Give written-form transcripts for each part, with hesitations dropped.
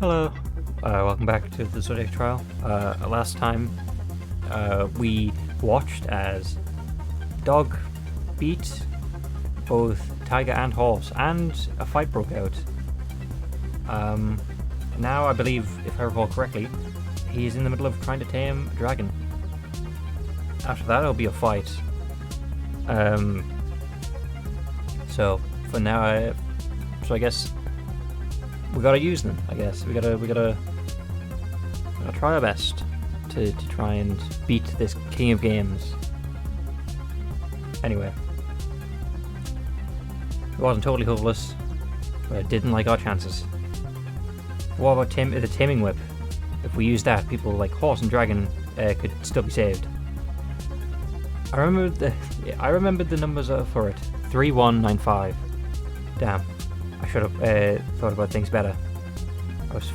Hello, welcome back to the Zodiac Trial. Last time we watched as Dog beat both Tiger and Horse, and a fight broke out. Now I believe, if I recall correctly, he's in the middle of trying to tame a dragon. After that, it'll be a fight. So for now, so I guess we gotta use them. I guess we gotta try our best to try and beat this king of games. Anyway, it wasn't totally hopeless, but I didn't like our chances. What about the taming whip? If we used that, people like Horse and Dragon could still be saved. I remembered the numbers for it. 3195. Damn, I should have thought about things better. I was too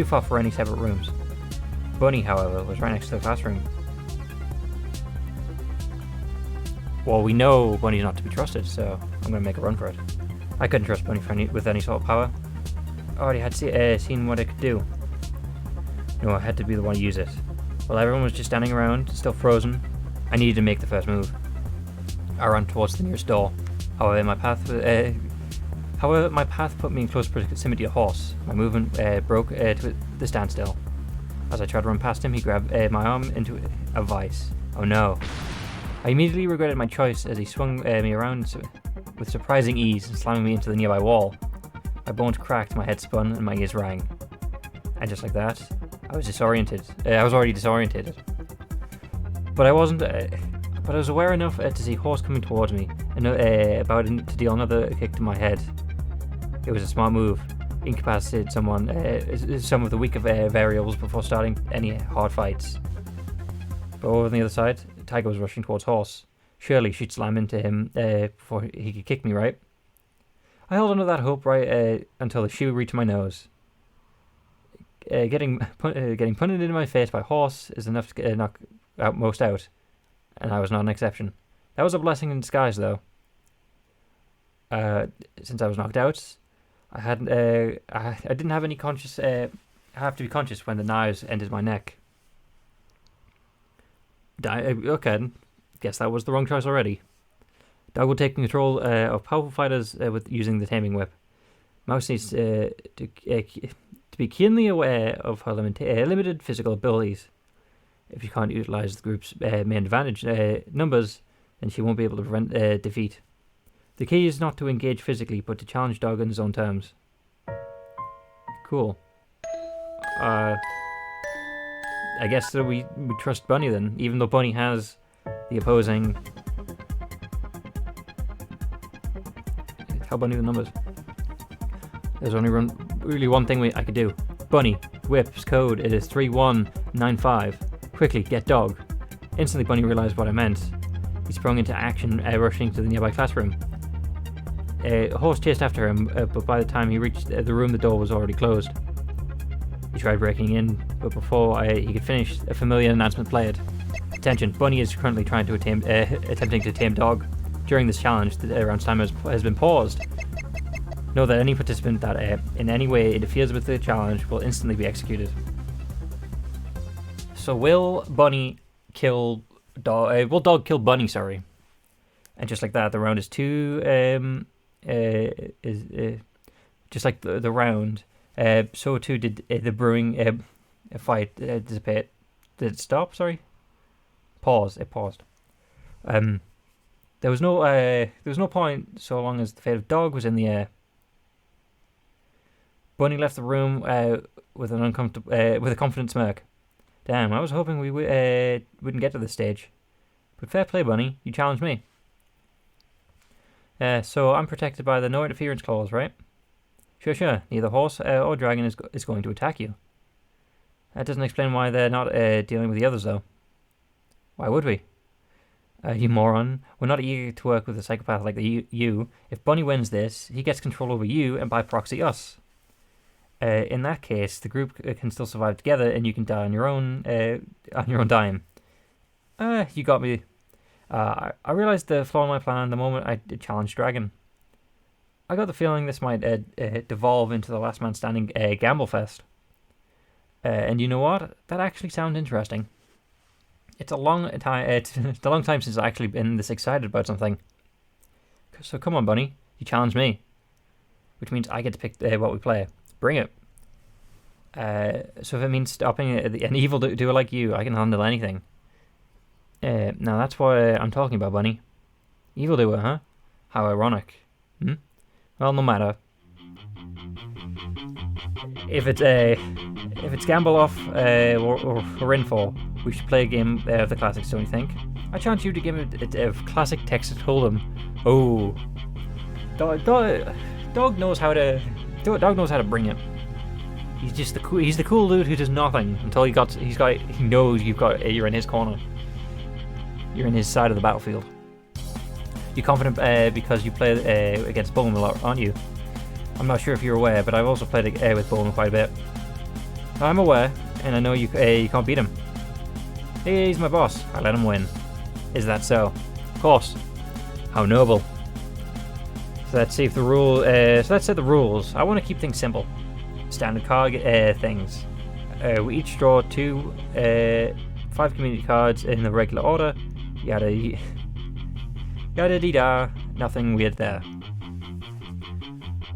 far for any separate rooms. Bunny, however, was right next to the classroom. Well, we know Bunny's not to be trusted, so I'm going to make a run for it. I couldn't trust Bunny with any sort of power. I already had seen what it could do. No, I had to be the one to use it. While everyone was just standing around, still frozen, I needed to make the first move. I ran towards the nearest door. However, my path put me in close proximity to Horse. My movement broke to the standstill. As I tried to run past him, he grabbed my arm into a vice. Oh no. I immediately regretted my choice as he swung me around with surprising ease, slamming me into the nearby wall. My bones cracked, my head spun, and my ears rang. And just like that, I was disoriented. I was already disoriented. But I wasn't. But I was aware enough to see Horse coming towards me, and about to deal another kick to my head. It was a smart move. Incapacitated some of the weaker variables before starting any hard fights. But over on the other side, Tiger was rushing towards Horse. Surely she'd slam into him before he could kick me, right? I held on to that hope until the shoe reached my nose. Getting punted into my face by Horse is enough to knock out most out, and I was not an exception. That was a blessing in disguise, though. Since I was knocked out, I didn't have any conscious. I have to be conscious when the knives entered my neck. Okay, guess that was the wrong choice already. Dog will take control of powerful fighters with using the taming whip. Mouse needs to be keenly aware of her limited physical abilities. If she can't utilize the group's main advantage, numbers, then she won't be able to prevent defeat. The key is not to engage physically, but to challenge Dog on his own terms. Cool. I guess that we trust Bunny then, even though Bunny has the opposing. Tell Bunny the numbers. There's only really one thing I could do. Bunny, whip's code, it is 3195. Quickly, get Dog. Instantly, Bunny realized what I meant. He sprung into action, rushing to the nearby classroom. Horse chased after him, but by the time he reached the room, the door was already closed. He tried breaking in, but before he could finish, a familiar announcement played. Attention, Bunny is currently attempting to tame Dog. During this challenge, the round's time has been paused. Know that any participant that in any way interferes with the challenge will instantly be executed. So will Bunny kill Dog? Will Dog kill Bunny? Sorry. And just like that, the round is just like the round. So too did the brewing fight dissipate. Did it stop? Sorry. Pause. It paused. There was no point so long as the fate of Dog was in the air. Bunny left the room with a confident smirk. Damn, I was hoping we wouldn't get to this stage. But fair play, Bunny. You challenged me. So I'm protected by the no interference clause, right? Sure. Neither Horse or Dragon is going to attack you. That doesn't explain why they're not dealing with the others, though. Why would we? You moron. We're not eager to work with a psychopath like you. If Bunny wins this, he gets control over you and by proxy us. In that case, the group can still survive together, and you can die on your own dime. You got me. I realized the flaw in my plan the moment I challenged Dragon. I got the feeling this might devolve into the last man standing gamble fest. And you know what? That actually sounds interesting. It's a long time. It's a long time since I've actually been this excited about something. So come on, Bunny. You challenge me, which means I get to pick what we play. Bring it. So if it means stopping an evil doer like you, I can handle anything. Now that's what I'm talking about, Bunny. Evildoer, huh? How ironic. Well, no matter. If it's gamble off, we're in for. We should play a game of the classics, don't you think? I challenge you to give it a classic Texas Hold'em. Oh, dog knows how to bring it. He's just he's the cool dude who does nothing until he knows you're in his corner. You're in his side of the battlefield. You're confident because you play against Bowman a lot, aren't you? I'm not sure if you're aware, but I've also played with Bowman quite a bit. I'm aware, and I know you can't beat him. He's my boss. I let him win. Is that so? Of course. How noble. So let's see if the rule. So let's set the rules. I want to keep things simple. Standard card things. We each draw 5 community cards in the regular order. Yada dee da. Nothing weird there.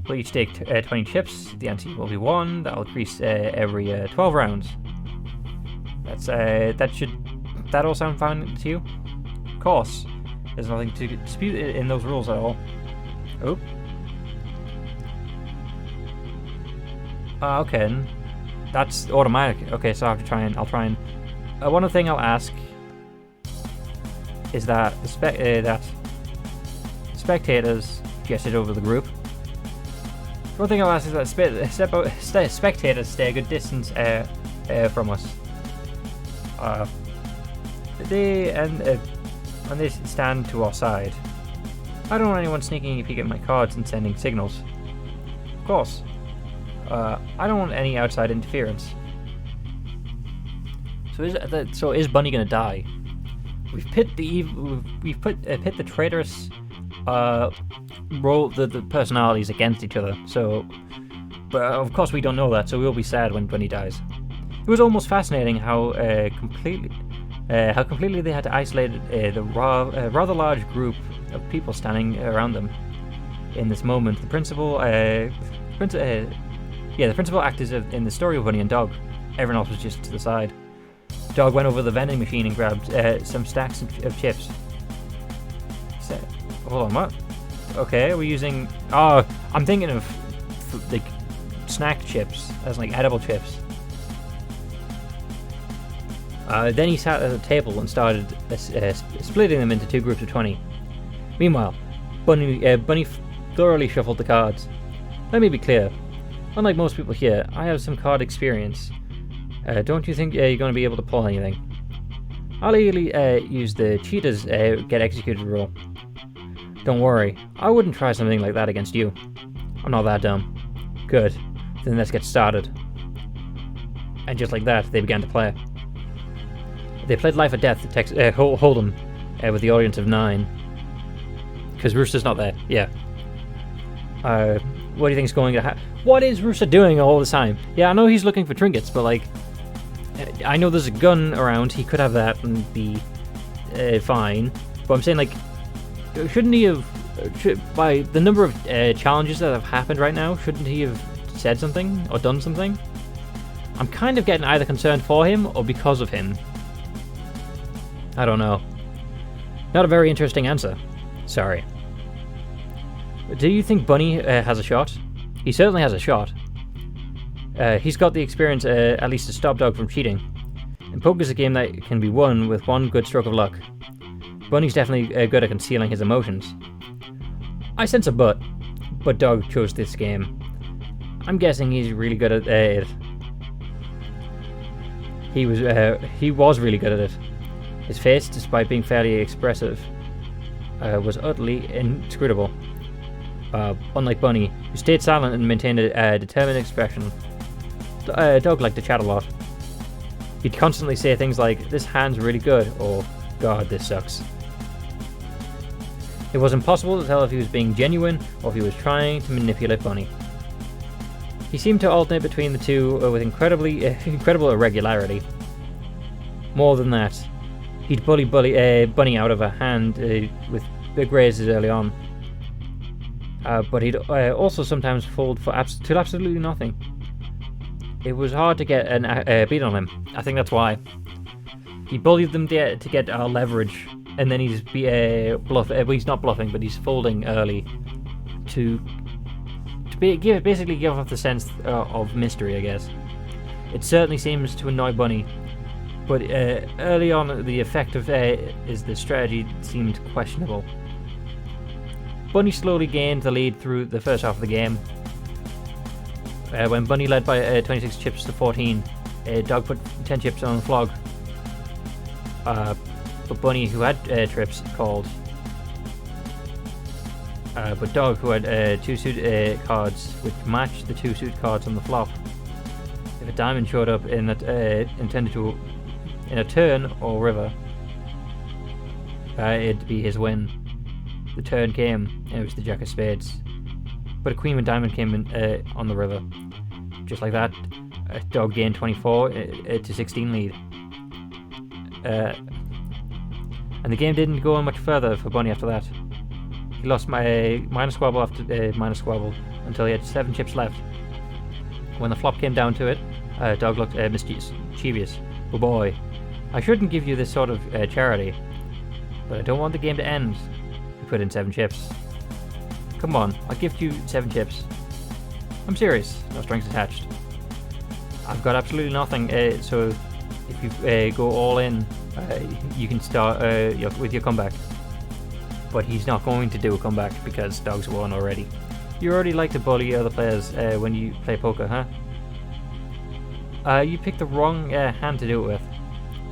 We'll each take 20 chips. The ante will be 1. That'll increase every 12 rounds. That all sound fine to you? Of course. There's nothing to dispute in those rules at all. Oh. Okay. That's automatic. Okay, so I'll try and. One other thing I'll ask is that that spectators gested over the group. One thing I'll ask is that spectators stay a good distance from us. When they stand to our side. I don't want anyone sneaking a peek at my cards and sending signals. Of course. I don't want any outside interference. So is Bunny gonna die? We've pit the traitorous the personalities against each other. So, but of course we don't know that. So we'll be sad when Bunny dies. It was almost fascinating how completely they had to isolate the rather large group of people standing around them. In this moment, the principal actors in the story of Bunny and Dog. Everyone else was just to the side. Dog went over the vending machine and grabbed some stacks of chips. Hold on, what? Okay, we're using. Oh, I'm thinking of like snack chips, as like edible chips. Then he sat at a table and started splitting them into 2 groups of 20. Meanwhile, Bunny thoroughly shuffled the cards. Let me be clear. Unlike most people here, I have some card experience. Don't you think you're going to be able to pull anything? I'll legally use the cheaters get executed rule. Don't worry, I wouldn't try something like that against you. I'm not that dumb. Good, then let's get started. And just like that, they began to play. They played Life or Death, Hold'em, with the audience of 9. Because Rooster's not there, yeah. What do you think is going to happen? What is Rooster doing all the time? Yeah, I know he's looking for trinkets, but like, I know there's a gun around. He could have that and be fine. But I'm saying, like, shouldn't he have, by the number of challenges that have happened right now, shouldn't he have said something or done something? I'm kind of getting either concerned for him or because of him. I don't know. Not a very interesting answer. Sorry. Do you think Bunny has a shot? He certainly has a shot. He's got the experience at least to stop Dog from cheating. And poker is a game that can be won with one good stroke of luck. Bunny's definitely good at concealing his emotions. I sense a but Dog chose this game. I'm guessing he's really good at it. He was really good at it. His face, despite being fairly expressive, was utterly inscrutable. Unlike Bunny, who stayed silent and maintained a determined expression, Dog liked to chat a lot. He'd constantly say things like, "This hand's really good," or "God, this sucks." It was impossible to tell if he was being genuine or if he was trying to manipulate Bunny. He seemed to alternate between the two with incredible irregularity. More than that, he'd bully Bunny out of her hand with big raises early on. But he'd also sometimes fold to absolutely nothing. It was hard to get a beat on him. I think that's why. He bullied them to get leverage, and then he's he's not bluffing, but he's folding early to basically give off the sense of mystery, I guess. It certainly seems to annoy Bunny, but early on the effect of is the strategy seemed questionable. Bunny slowly gained the lead through the first half of the game. When Bunny led by 26 chips to 14, Dog put 10 chips on the flog. But Bunny, who had trips, called. But Dog, who had 2 suit cards, which matched the 2 suit cards on the flop. If a diamond showed up in a turn or river, it'd be his win. The turn came, and it was the Jack of Spades. But a queen with diamond came in on the river. Just like that, Dog gained 24 to 16 lead. And the game didn't go on much further for Bunny after that. He lost minus squabble after minus squabble until he had 7 chips left. When the flop came down to it, Dog looked mischievous. Oh boy, I shouldn't give you this sort of charity, but I don't want the game to end. He put in 7 chips. Come on, I'll give you 7 chips. I'm serious, no strings attached. I've got absolutely nothing, so if you go all in, you can start with your comeback. But he's not going to do a comeback because Dog's won already. You already like to bully other players when you play poker, huh? You picked the wrong hand to do it with.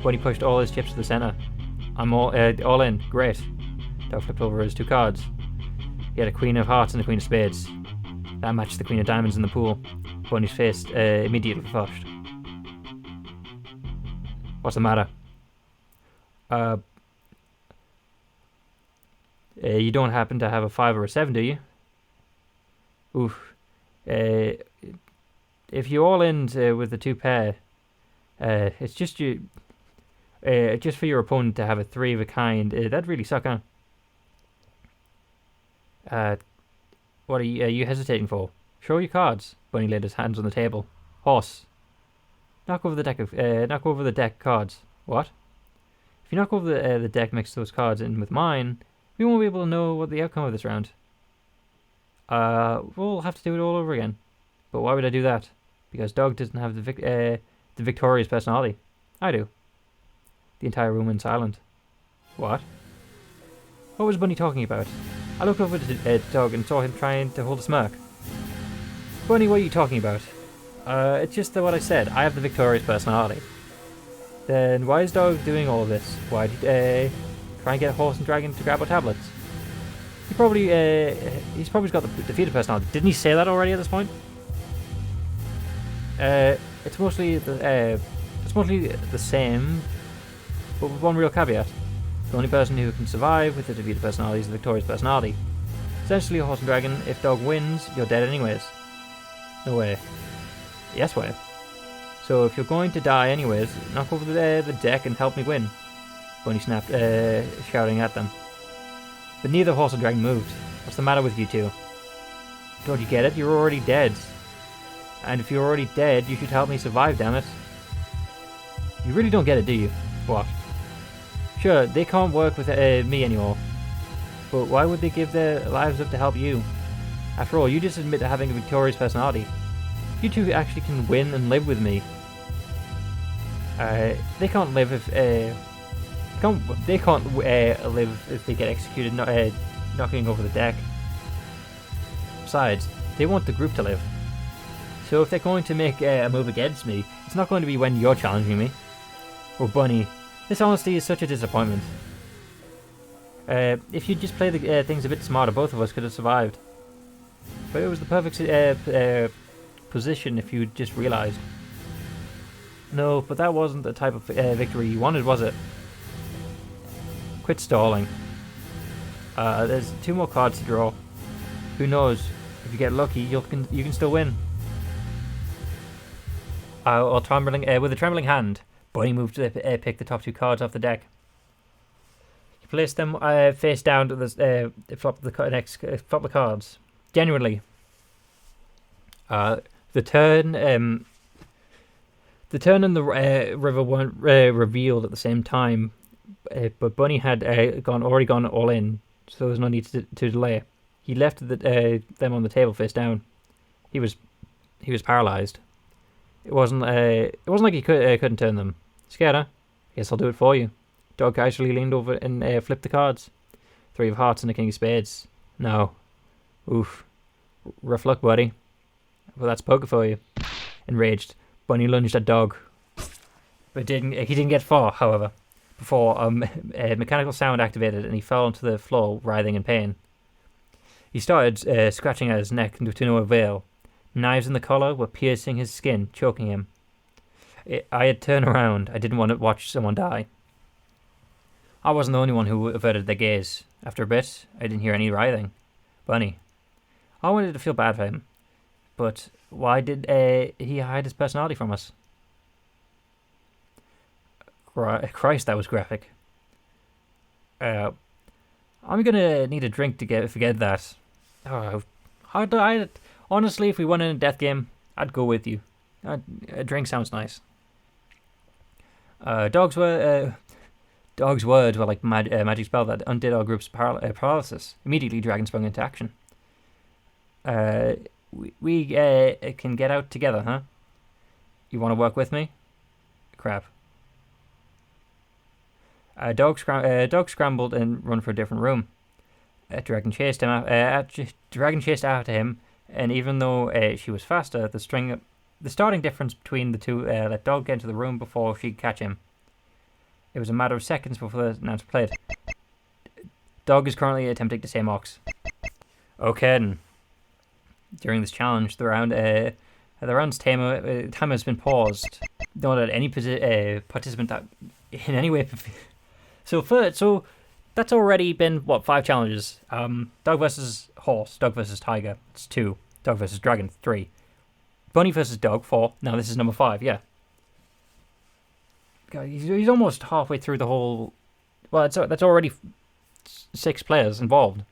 When he pushed all his chips to the center. I'm all in, great. Dog flipped over his 2 cards. He had a queen of hearts and a queen of spades. That matched the queen of diamonds in the pool. Bunny's face immediately flushed. What's the matter? You don't happen to have a 5 or a 7, do you? Oof. If you all in with the 2 pair, it's just for your opponent to have a 3 of a kind. That'd really suck, huh? What are you hesitating for? Show your cards. Bunny laid his hands on the table. Horse. Knock over the deck cards. What? If you knock over the deck, mix those cards in with mine, we won't be able to know what the outcome of this round. We'll have to do it all over again. But why would I do that? Because Dog doesn't have the victorious personality. I do. The entire room went silent. What? What was Bunny talking about? I looked over to Dog and saw him trying to hold a smirk. Bunny, what are you talking about? It's just what I said. I have the victorious personality. Then why is Dog doing all of this? Why did try and get Horse and Dragon to grab our tablets? He's probably got the defeated personality. Didn't he say that already at this point? It's mostly the same, but with one real caveat. The only person who can survive with the defeated personality is the victorious personality. Essentially, Horse and Dragon, if Dog wins, you're dead anyways. No way. Yes way. So if you're going to die anyways, knock over the deck and help me win. Bunny snapped, shouting at them. But neither Horse or Dragon moved. What's the matter with you two? Don't you get it? You're already dead. And if you're already dead, you should help me survive, damn it. You really don't get it, do you? What? Sure, they can't work with me anymore. But why would they give their lives up to help you? After all, you just admit to having a victorious personality. You two actually can win and live with me. They can't live if live if they get executed, knocking over the deck. Besides, they want the group to live. So if they're going to make a move against me, it's not going to be when you're challenging me. Oh, Bunny, this honesty is such a disappointment. If you'd just played the things a bit smarter, both of us could have survived. But it was the perfect position if you just realised. No, but that wasn't the type of victory you wanted, was it? Quit stalling. There's 2 more cards to draw. Who knows? If you get lucky, you can still win. With a trembling hand, Bunny moved to pick the top 2 cards off the deck. He placed them face down to the flop the cards. Genuinely, the turn and the river weren't revealed at the same time, but Bunny had already gone all in, so there was no need to delay. He left them on the table face down. He was paralyzed. It wasn't like he couldn't turn them. Scared, huh? Guess I'll do it for you. Dog casually leaned over and flipped the cards. 3 of hearts and a king of spades. No. Oof. Rough luck, buddy. Well, that's poker for you. Enraged, Bunny lunged at Dog. But he didn't get far, however, before a mechanical sound activated and he fell onto the floor, writhing in pain. He started scratching at his neck to no avail. Knives in the collar were piercing his skin, choking him. I had turned around. I didn't want to watch someone die. I wasn't the only one who averted their gaze. After a bit, I didn't hear any writhing. Bunny. I wanted to feel bad for him. But why did he hide his personality from us? Christ, that was graphic. I'm gonna need a drink to forget that. Honestly, if we won in a death game, I'd go with you. A drink sounds nice. Dog's words were like magic spell that undid our group's paralysis. Immediately, Dragon sprung into action. We can get out together, huh? You want to work with me? Crap. Dog scrambled and run for a different room. Dragon chased after him, and even though she was faster, the starting difference between the two let Dog get into the room before she could catch him. It was a matter of seconds before the announcer played. Dog is currently attempting to say Mox. Okay then. During this challenge, the round's timer has been paused. Don't let any participant that in any way. So that's already been 5 challenges. Dog versus horse, dog versus tiger. It's 2. Dog versus dragon. 3. Bunny versus dog. 4. Now this is number 5. Yeah. God, he's almost halfway through the whole. Well, that's already 6 players involved.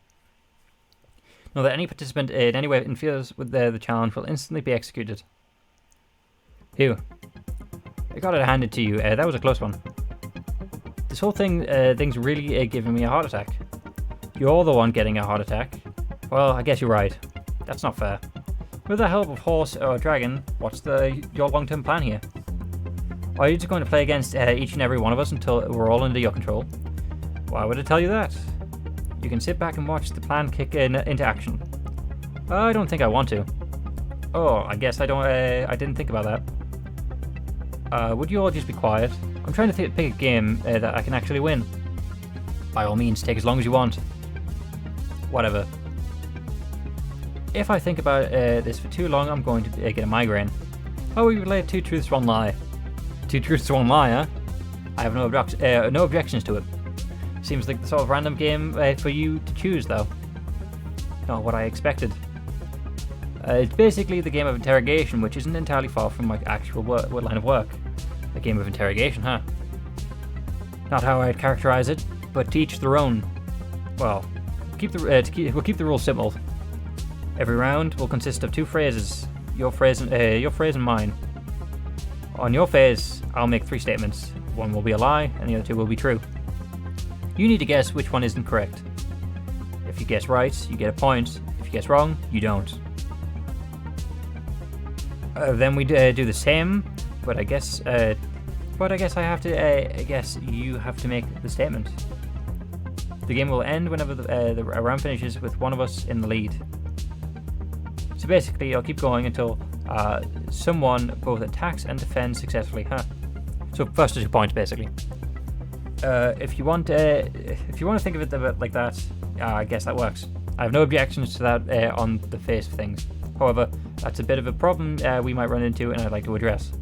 Know that any participant in any way interferes with the challenge will instantly be executed. Phew. I got it handed to you. That was a close one. This whole thing's really giving me a heart attack. You're the one getting a heart attack. Well, I guess you're right. That's not fair. With the help of horse or dragon, what's your long-term plan here? Are you just going to play against each and every one of us until we're all under your control? Why would I tell you that? You can sit back and watch the plan kick into action. I don't think I want to. Oh, I guess I don't. I didn't think about that. Would you all just be quiet? I'm trying to pick a game that I can actually win. By all means, take as long as you want. Whatever. If I think about this for too long, I'm going to get a migraine. Oh, we relate 2 truths, 1 lie. 2 truths, 1 lie, huh? I have no objections to it. Seems like the sort of random game for you to choose, though. Not what I expected. It's basically the game of interrogation, which isn't entirely far from my actual line of work. A game of interrogation, huh? Not how I'd characterize it, but to each their own. Well, we'll keep the rules simple. Every round will consist of 2 phrases, your phrase and mine. On your phase, I'll make 3 statements. 1 will be a lie, and the other 2 will be true. You need to guess which one isn't correct. If you guess right, you get a point. If you guess wrong, you don't. Then we do the same, but I guess I have to. I guess you have to make the statement. The game will end whenever the round finishes with one of us in the lead. So basically, I'll keep going until someone both attacks and defends successfully. Huh? So first 2 points, basically. If you want to think of it like that, I guess that works. I have no objections to that on the face of things. However, that's a bit of a problem we might run into, and I'd like to address.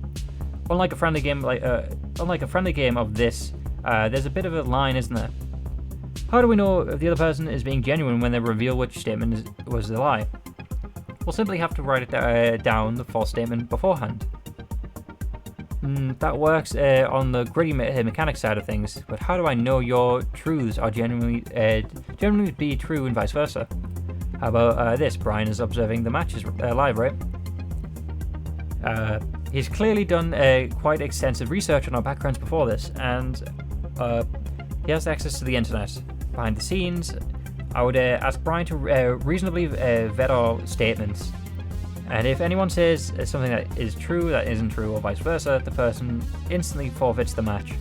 Unlike a friendly game of this, there's a bit of a line, isn't there? How do we know if the other person is being genuine when they reveal which statement was the lie? We'll simply have to write it down, the false statement, beforehand. That works on the gritty mechanics side of things, but how do I know your truths are genuinely be true and vice versa? How about this? Brian is observing the matches live, right? He's clearly done quite extensive research on our backgrounds before this, and he has access to the internet. Behind the scenes, I would ask Brian to reasonably vet our statements. And if anyone says something that is true that isn't true, or vice versa, the person instantly forfeits the match.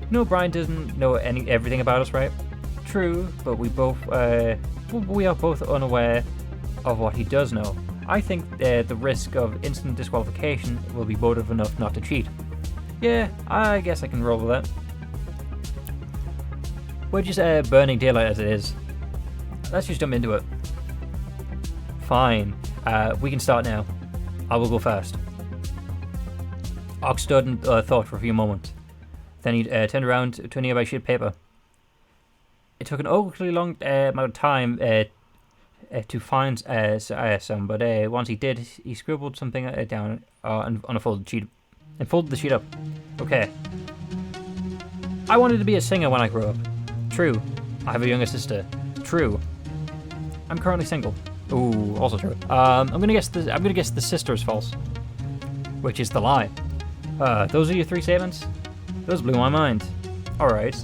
No, Brian doesn't know everything about us, right? True, but we are both unaware of what he does know. I think the risk of instant disqualification will be motive enough not to cheat. Yeah, I guess I can roll with that. We're just burning daylight as it is. Let's just jump into it. Fine. We can start now. I will go first. Ox stood and thought for a few moments. Then he turned around to a nearby sheet of paper. It took an awkwardly long amount of time to find some, but once he did, he scribbled something down on a folded sheet and folded the sheet up. Okay. I wanted to be a singer when I grew up. True. I have a younger sister. True. I'm currently single. Ooh, also true. I'm gonna guess the sister is false, which is the lie. Those are your three statements. Those blew my mind. All right,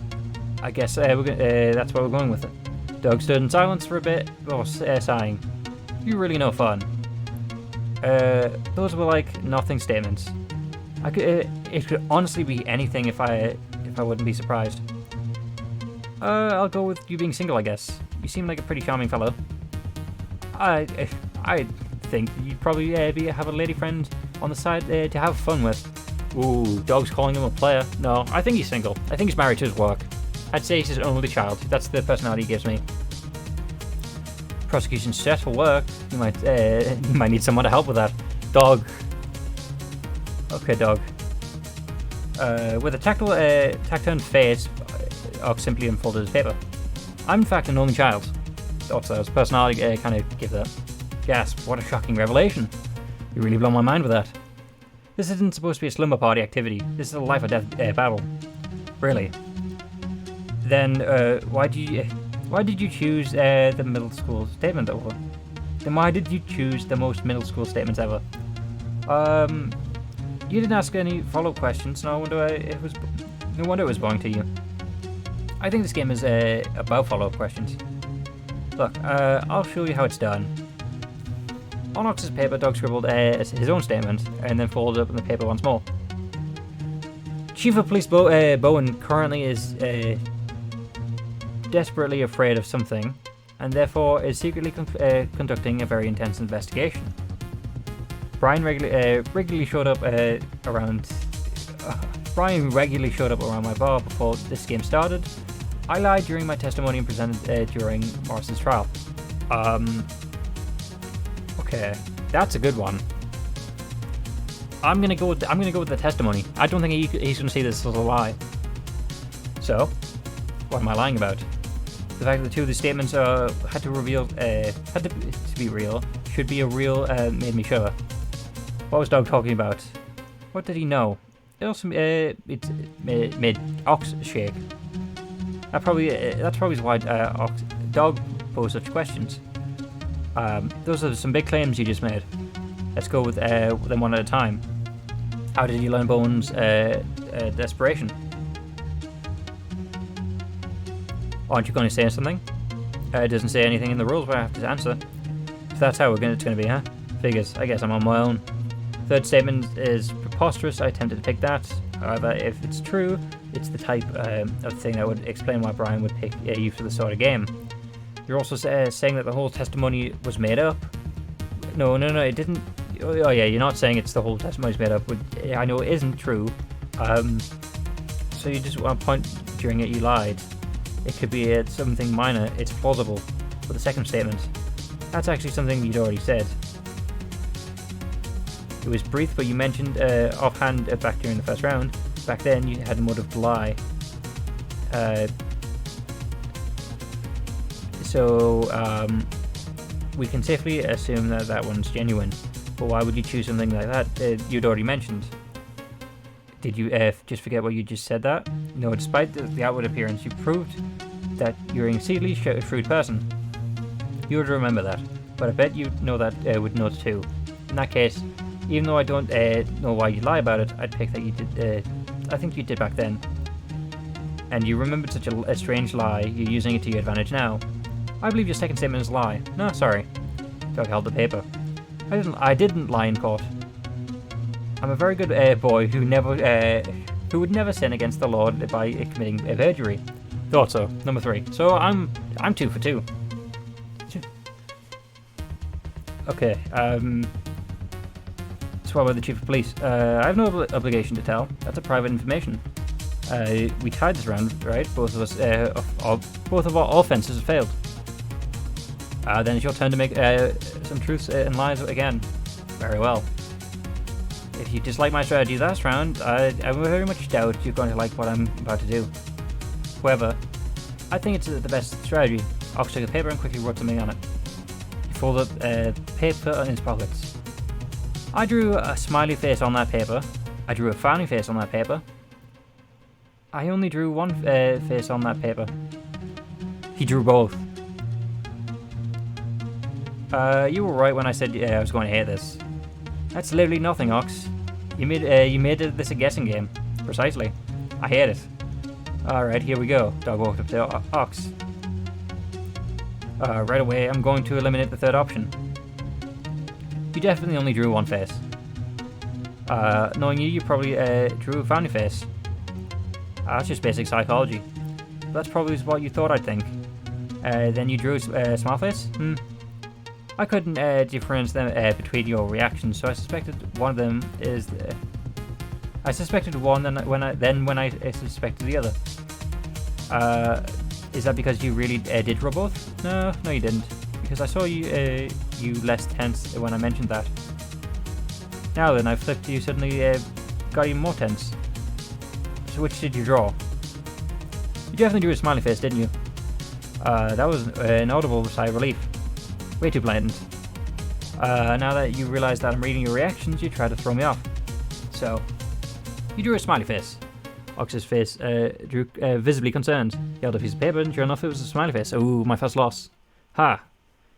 I guess that's why we're going with it. Doug stood in silence for a bit, before sighing. You're really no fun. Those were like nothing statements. It could honestly be anything if I wouldn't be surprised. I'll go with you being single, I guess. You seem like a pretty charming fellow. I think you'd probably have a lady friend on the side to have fun with. Ooh, Dog's calling him a player. No, I think he's single. I think he's married to his work. I'd say he's his only child. That's the personality he gives me. Prosecution's stressful work. You might need someone to help with that. Dog. Okay, Dog. With a tactile face, Ox simply unfolded his paper. I'm in fact an only child. Also, his personality kind of gives that. Gasp, what a shocking revelation. You really blow my mind with that. This isn't supposed to be a slumber party activity. This is a life or death battle. Really. Then, why did you choose the middle school statement over? Then why did you choose the most middle school statements ever? You didn't ask any follow-up questions. No wonder it was boring to you. I think this game is about follow-up questions. Look, I'll show you how it's done. On Ox's paper, Doug scribbled his own statement, and then folded up in the paper once more. Chief of Police Bowen currently is desperately afraid of something, and therefore is secretly conducting a very intense investigation. Brian regularly showed up around my bar before this game started. I lied during my testimony and presented during Morrison's trial. Okay, that's a good one. I'm gonna go with the testimony. I don't think he's gonna see this as a lie. So, what am I lying about? The fact that the two of the statements had to be real should be a real made me sure. What was Doug talking about? What did he know? It also made Ox shake. That's probably why Dog posed such questions. Those are some big claims you just made. Let's go with them one at a time. How did you learn Bowen's desperation? Aren't you going to say something? It doesn't say anything in the rules, but I have to answer. If that's how it's going to be, huh? Figures. I guess I'm on my own. Third statement is preposterous. I attempted to pick that. However, if it's true, it's the type of thing that would explain why Brian would pick you for the sort of game. You're also saying that the whole testimony was made up. No, it didn't. Oh yeah, you're not saying it's the whole testimony's made up. But I know it isn't true. So you just want to point during it you lied. It could be something minor. It's plausible. But the second statement, that's actually something you'd already said. It was brief, but you mentioned offhand back during the first round. Back then, you had a motive to lie. So we can safely assume that that one's genuine. But why would you choose something like that you'd already mentioned? Did you just forget what you just said that? No, despite the outward appearance, you proved that you're an exceedingly shrewd person. You would remember that, but I bet you know that with notes too. In that case, even though I don't know why you lie about it, I'd pick that you did. I think you did back then. And you remembered such a strange lie, you're using it to your advantage now. I believe your second statement is a lie. No, sorry. Doug held the paper. I didn't lie in court. I'm a very good boy who would never sin against the law by committing perjury. Thought so. Number 3. So I'm 2 for 2. Okay. So what about the chief of police? I have no obligation to tell. That's a private information. We tied this round, right? Both of us, both of our offenses have failed. Then it's your turn to make some truths and lies again. Very well. If you dislike my strategy last round, I very much doubt you're going to like what I'm about to do. However, I think it's the best strategy. Ox took a paper and quickly wrote something on it. He folded paper in his pockets. I drew a smiley face on that paper. I drew a frowny face on that paper. I only drew one face on that paper. He drew both. You were right when I said I was going to hate this. That's literally nothing, Ox. You made this a guessing game. Precisely. I hate it. Alright, here we go. Dog walked up to Ox. Right away, I'm going to eliminate the third option. You definitely only drew one face. Knowing you probably drew a frowny face. That's just basic psychology. That's probably what you thought I'd think. Then you drew a smile face? I couldn't differentiate them between your reactions, so I suspected one of them is. I suspected one, when I suspected the other. Is that because you really did draw both? No, you didn't. Because I saw you less tense when I mentioned that. Now then, I flipped you suddenly got even more tense. So which did you draw? You definitely drew a smiley face, didn't you? That was an audible sigh of relief. Way too blatant. Now that you realize that I'm reading your reactions, you try to throw me off. So, you drew a smiley face. Ox's face drew visibly concerned. He held a piece of paper, and sure enough, it was a smiley face. Ooh, my first loss. Ha!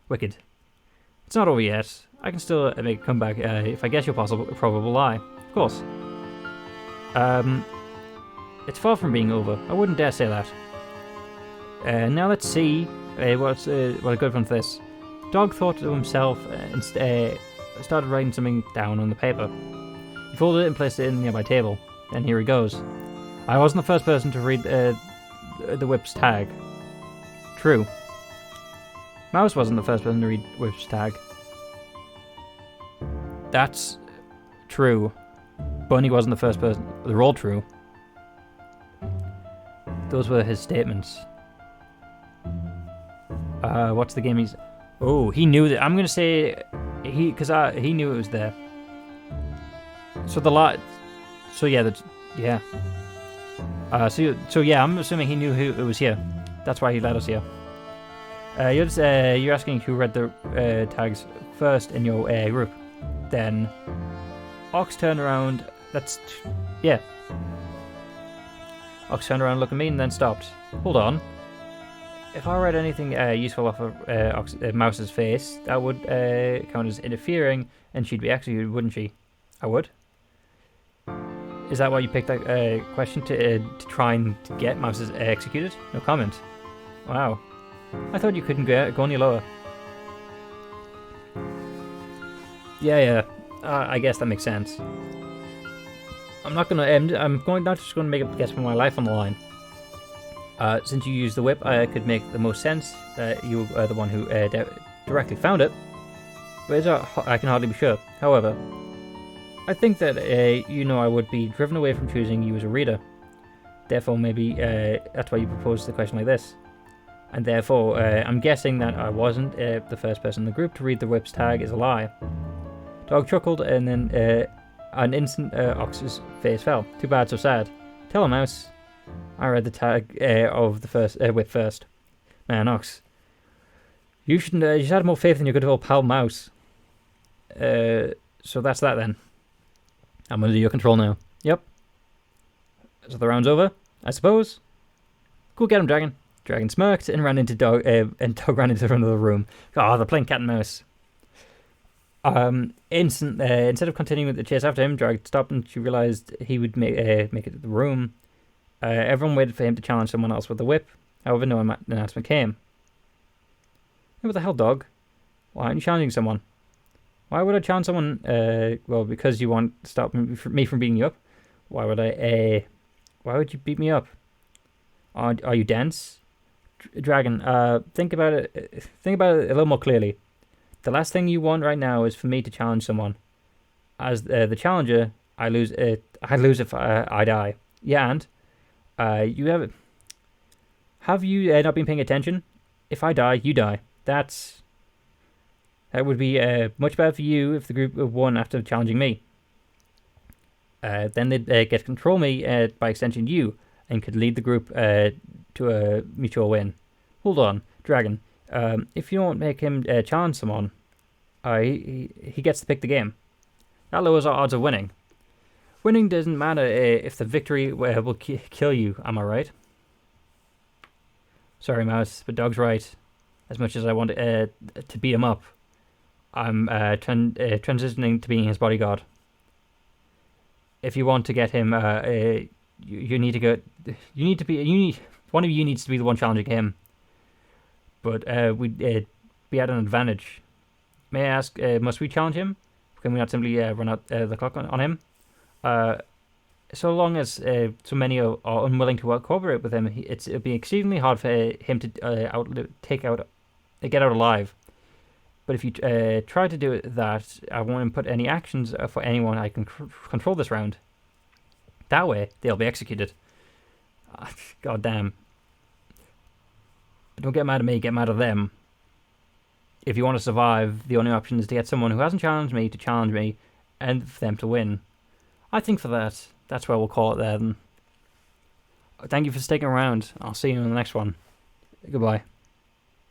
Wicked. It's not over yet. I can still make a comeback if I guess your probable lie. Of course. It's far from being over. I wouldn't dare say that. Now let's see what a good one for this. Dog thought to himself and started writing something down on the paper. He folded it and placed it in the nearby table. And here he goes. I wasn't the first person to read the whip's tag. True. Mouse wasn't the first person to read whip's tag. That's true. Bunny wasn't the first person. They're all true. Those were his statements. What's the game he's... Oh, he knew that. I'm gonna say because he knew it was there. So the lot. So yeah, yeah. So yeah, I'm assuming he knew who it was here. That's why he let us here. You're asking who read the tags first in your group. Then Ox turned around. Yeah. Ox turned around, looked at me, and then stopped. Hold on. If I read anything useful off of Mouse's face, that would count as interfering, and she'd be executed, wouldn't she? I would. Is that why you picked that question to try and get Mouse's executed? No comment. Wow. I thought you couldn't go any lower. Yeah. I guess that makes sense. I'm not just gonna make a guess for my life on the line. Since you used the whip, I could make the most sense that you are the one who directly found it. But I can hardly be sure. However, I think that I would be driven away from choosing you as a reader. Therefore, maybe that's why you proposed the question like this. And therefore, I'm guessing that I wasn't the first person in the group to read the whip's tag is a lie. Dog chuckled, and then an instant Ox's face fell. Too bad, so sad. Tell him, Mouse. I read the tag of the first whip first. Man, Ox. You should have more faith in your good old pal Mouse. So that's that then. I'm under your control now. Yep. So the round's over, I suppose. Go get him, Dragon. Dragon smirked and ran into Dog, and Dog ran into another room. Oh, they're playing cat and mouse. Instead of continuing with the chase after him, Dragon stopped and she realized he would make it to the room. Everyone waited for him to challenge someone else with the whip. However, no announcement came. Hey, what the hell, Dog? Why aren't you challenging someone? Why would I challenge someone? Well, because you want to stop me from beating you up. Why would I? Why would you beat me up? Are you dense? Dragon, think about it. Think about it a little more clearly. The last thing you want right now is for me to challenge someone. As the challenger, I lose. I lose if I die. Yeah, and you have you not been paying attention? If I die, you die. That would be much better for you if the group won after challenging me. Then they'd get to control me by extension you, and could lead the group to a mutual win. Hold on, Dragon. If you don't make him challenge someone, he gets to pick the game. That lowers our odds of winning. Winning doesn't matter if the victory will kill you, am I right? Sorry, Mouse, but Dog's right. As much as I want to beat him up, I'm transitioning to being his bodyguard. If you want to get him, you need to go. One of you needs to be the one challenging him. But we'd be at an advantage. May I ask, must we challenge him? Can we not simply run out the clock on him? So long as so many are unwilling to cooperate with him, it'd be exceedingly hard for him to get out alive. But if you try to do that, I won't put any actions for anyone I can control this round. That way, they'll be executed. God damn. But don't get mad at me, get mad at them. If you want to survive, the only option is to get someone who hasn't challenged me to challenge me, and for them to win. I think for that's where we'll call it there then. Thank you for sticking around. I'll see you in the next one. Goodbye.